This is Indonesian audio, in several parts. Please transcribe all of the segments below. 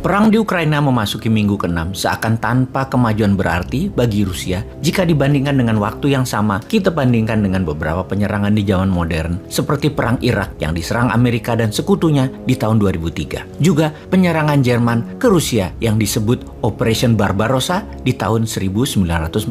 Perang di Ukraina memasuki minggu ke-6 seakan tanpa kemajuan berarti bagi Rusia jika dibandingkan dengan waktu yang sama kita bandingkan dengan beberapa penyerangan di zaman modern seperti Perang Irak yang diserang Amerika dan sekutunya di tahun 2003. Juga penyerangan Jerman ke Rusia yang disebut Operation Barbarossa di tahun 1941.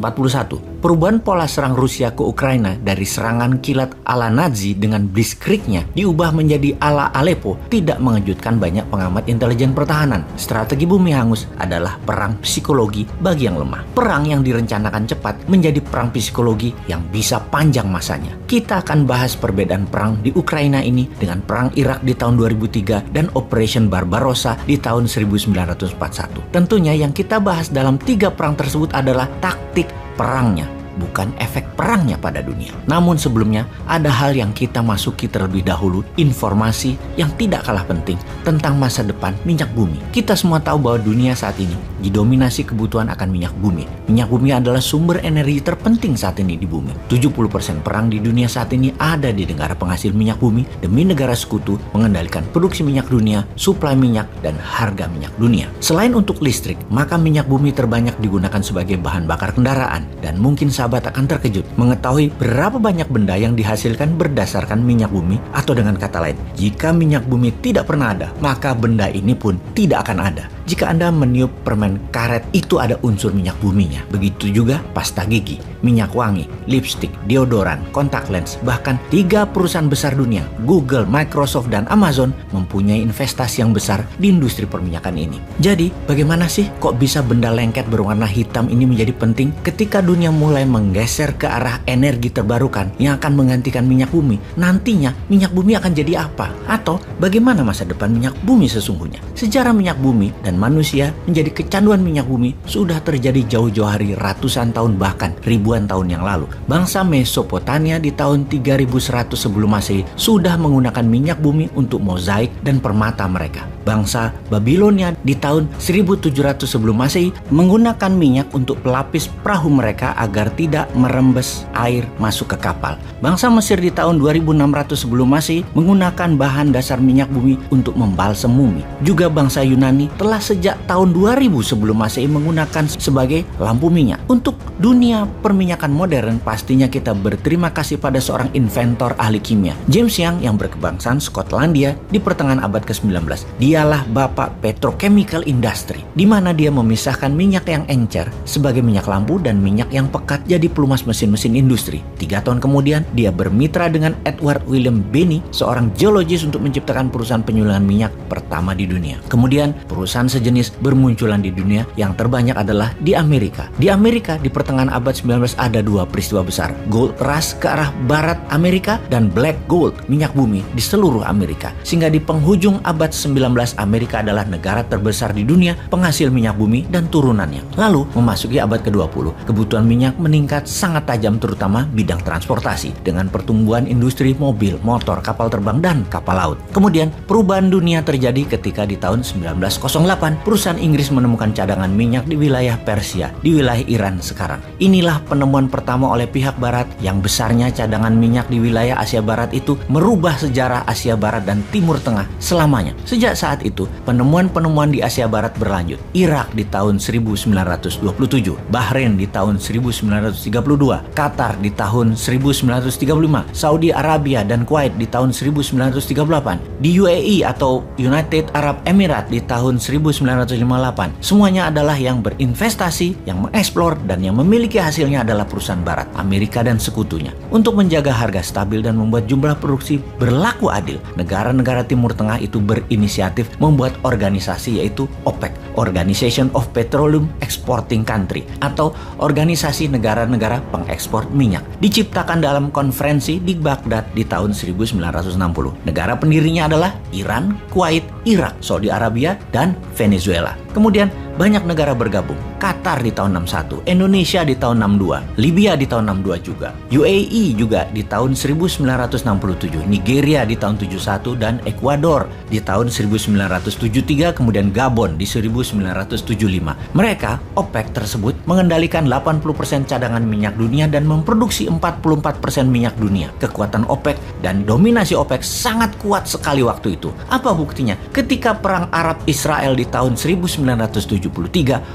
Perubahan pola serang Rusia ke Ukraina dari serangan kilat ala Nazi dengan Blitzkrieg-nya diubah menjadi ala Aleppo tidak mengejutkan banyak pengamat intelijen pertahanan. Strategi bumi hangus adalah perang psikologi bagi yang lemah. Perang yang direncanakan cepat menjadi perang psikologi yang bisa panjang masanya. Kita akan bahas perbedaan perang di Ukraina ini dengan perang Irak di tahun 2003 dan Operation Barbarossa di tahun 1941. Tentunya yang kita bahas dalam 3 perang tersebut adalah taktik perangnya, bukan efek perangnya pada dunia. Namun sebelumnya, ada hal yang kita masuki terlebih dahulu, informasi yang tidak kalah penting tentang masa depan minyak bumi. Kita semua tahu bahwa dunia saat ini didominasi kebutuhan akan minyak bumi. Minyak bumi adalah sumber energi terpenting saat ini di bumi. 70% perang di dunia saat ini ada di negara penghasil minyak bumi demi negara sekutu mengendalikan produksi minyak dunia, suplai minyak, dan harga minyak dunia. Selain untuk listrik, maka minyak bumi terbanyak digunakan sebagai bahan bakar kendaraan dan mungkin sahabat akan terkejut mengetahui berapa banyak benda yang dihasilkan berdasarkan minyak bumi, atau dengan kata lain, jika minyak bumi tidak pernah ada, maka benda ini pun tidak akan ada. Jika Anda meniup permen karet, itu ada unsur minyak buminya. Begitu juga pasta gigi, minyak wangi, lipstik, deodoran, kontak lens, bahkan 3 perusahaan besar dunia, Google, Microsoft, dan Amazon mempunyai investasi yang besar di industri perminyakan ini. Jadi, bagaimana sih kok bisa benda lengket berwarna hitam ini menjadi penting ketika dunia mulai menggeser ke arah energi terbarukan yang akan menggantikan minyak bumi? Nantinya, minyak bumi akan jadi apa? Atau bagaimana masa depan minyak bumi sesungguhnya? Sejarah minyak bumi dan manusia menjadi kecanduan minyak bumi sudah terjadi jauh-jauh hari ratusan tahun bahkan ribuan tahun yang lalu. Bangsa Mesopotamia di tahun 3100 sebelum Masehi sudah menggunakan minyak bumi untuk mozaik dan permata mereka. Bangsa Babilonia di tahun 1700 sebelum Masehi menggunakan minyak untuk pelapis perahu mereka agar tidak merembes air masuk ke kapal. Bangsa Mesir di tahun 2600 sebelum Masehi menggunakan bahan dasar minyak bumi untuk membalsem mumi. Juga bangsa Yunani telah sejak tahun 2000 sebelum Masehi menggunakan sebagai lampu minyak. Untuk dunia perminyakan modern, pastinya kita berterima kasih pada seorang inventor ahli kimia, James Young, yang berkebangsaan Skotlandia di pertengahan abad ke-19. Dialah bapak petrochemical industry, di mana dia memisahkan minyak yang encer sebagai minyak lampu dan minyak yang pekat jadi pelumas mesin-mesin industri. 3 tahun kemudian, dia bermitra dengan Edward William Benny, seorang geologis, untuk menciptakan perusahaan penyulingan minyak pertama di dunia. Kemudian, perusahaan sejenis bermunculan di dunia, yang terbanyak adalah di Amerika. Di Amerika, di pertengahan abad 19 ada 2 peristiwa besar. Gold Rush ke arah barat Amerika dan Black Gold, minyak bumi di seluruh Amerika. Sehingga di penghujung abad 19, Amerika adalah negara terbesar di dunia penghasil minyak bumi dan turunannya. Lalu, memasuki abad ke-20, kebutuhan minyak meningkat sangat tajam, terutama bidang transportasi, dengan pertumbuhan industri mobil, motor, kapal terbang, dan kapal laut. Kemudian, perubahan dunia terjadi ketika di tahun 1908, perusahaan Inggris menemukan cadangan minyak di wilayah Persia, di wilayah Iran sekarang. Inilah penemuan pertama oleh pihak barat yang besarnya cadangan minyak di wilayah Asia Barat itu merubah sejarah Asia Barat dan Timur Tengah selamanya. Sejak saat itu, penemuan-penemuan di Asia Barat berlanjut. Irak di tahun 1927, Bahrain di tahun 1932, Qatar di tahun 1935, Saudi Arabia dan Kuwait di tahun 1938, di UAE atau United Arab Emirates di tahun 1958. Semuanya adalah yang berinvestasi, yang mengeksplor, dan yang memiliki hasilnya adalah perusahaan barat, Amerika dan sekutunya. Untuk menjaga harga stabil dan membuat jumlah produksi berlaku adil, negara-negara Timur Tengah itu berinisiatif membuat organisasi, yaitu OPEC, Organization of Petroleum Exporting Country, atau organisasi negara-negara pengekspor minyak. Diciptakan dalam konferensi di Baghdad di tahun 1960. Negara pendirinya adalah Iran, Kuwait, Irak, Saudi Arabia, dan Venezuela. Kemudian banyak negara bergabung. Qatar di tahun 61, Indonesia di tahun 62, Libya di tahun 62 juga, UAE juga di tahun 1967, Nigeria di tahun 71, dan Ekuador di tahun 1973, kemudian Gabon di 1975. Mereka, OPEC tersebut, mengendalikan 80% cadangan minyak dunia dan memproduksi 44% minyak dunia. Kekuatan OPEC dan dominasi OPEC sangat kuat sekali waktu itu. Apa buktinya? Ketika perang Arab Israel di tahun 1973,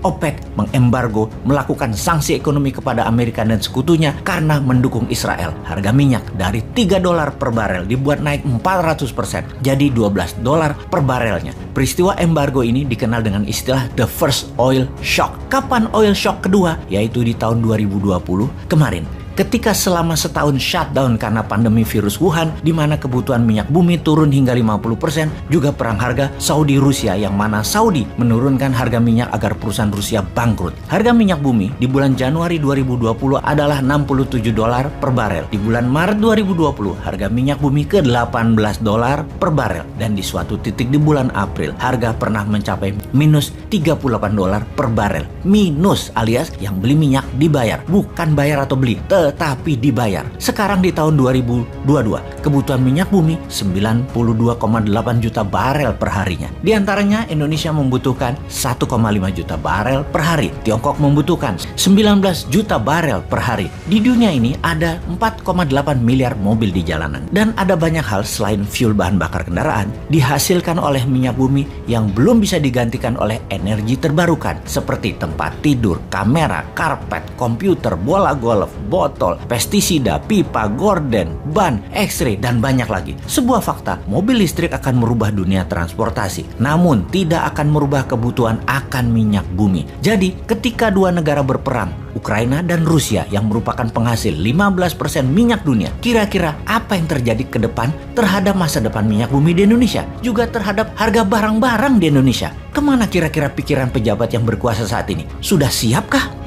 OPEC mengembargo, melakukan sanksi ekonomi kepada Amerika dan sekutunya karena mendukung Israel. Harga minyak dari $3 per barel dibuat naik 400%, jadi $12 per barelnya. Peristiwa embargo ini dikenal dengan istilah The First Oil Shock. Kapan oil shock kedua? Yaitu di tahun 2020 kemarin. Ketika selama setahun shutdown karena pandemi virus Wuhan, di mana kebutuhan minyak bumi turun hingga 50%, juga perang harga Saudi-Rusia yang mana Saudi menurunkan harga minyak agar perusahaan Rusia bangkrut. Harga minyak bumi di bulan Januari 2020 adalah $67 per barel. Di bulan Maret 2020, harga minyak bumi ke $18 per barel. Dan di suatu titik di bulan April, harga pernah mencapai minus $38 per barel. Minus alias yang beli minyak dibayar, bukan bayar atau beli, tetapi dibayar. Sekarang di tahun 2022, kebutuhan minyak bumi 92,8 juta barel per harinya. Di antaranya Indonesia membutuhkan 1,5 juta barel per hari. Tiongkok membutuhkan 19 juta barel per hari. Di dunia ini ada 4,8 miliar mobil di jalanan. Dan ada banyak hal selain fuel bahan bakar kendaraan dihasilkan oleh minyak bumi yang belum bisa digantikan oleh energi terbarukan seperti tempat tidur, kamera, karpet, komputer, bola golf, botol, pestisida, pipa, gorden, ban, X-ray, dan banyak lagi. Sebuah fakta, mobil listrik akan merubah dunia transportasi, namun tidak akan merubah kebutuhan akan minyak bumi. Jadi, ketika dua negara berperang, Ukraina dan Rusia yang merupakan penghasil 15% minyak dunia, kira-kira apa yang terjadi ke depan terhadap masa depan minyak bumi di Indonesia? Juga terhadap harga barang-barang di Indonesia? Kemana kira-kira pikiran pejabat yang berkuasa saat ini? Sudah siapkah?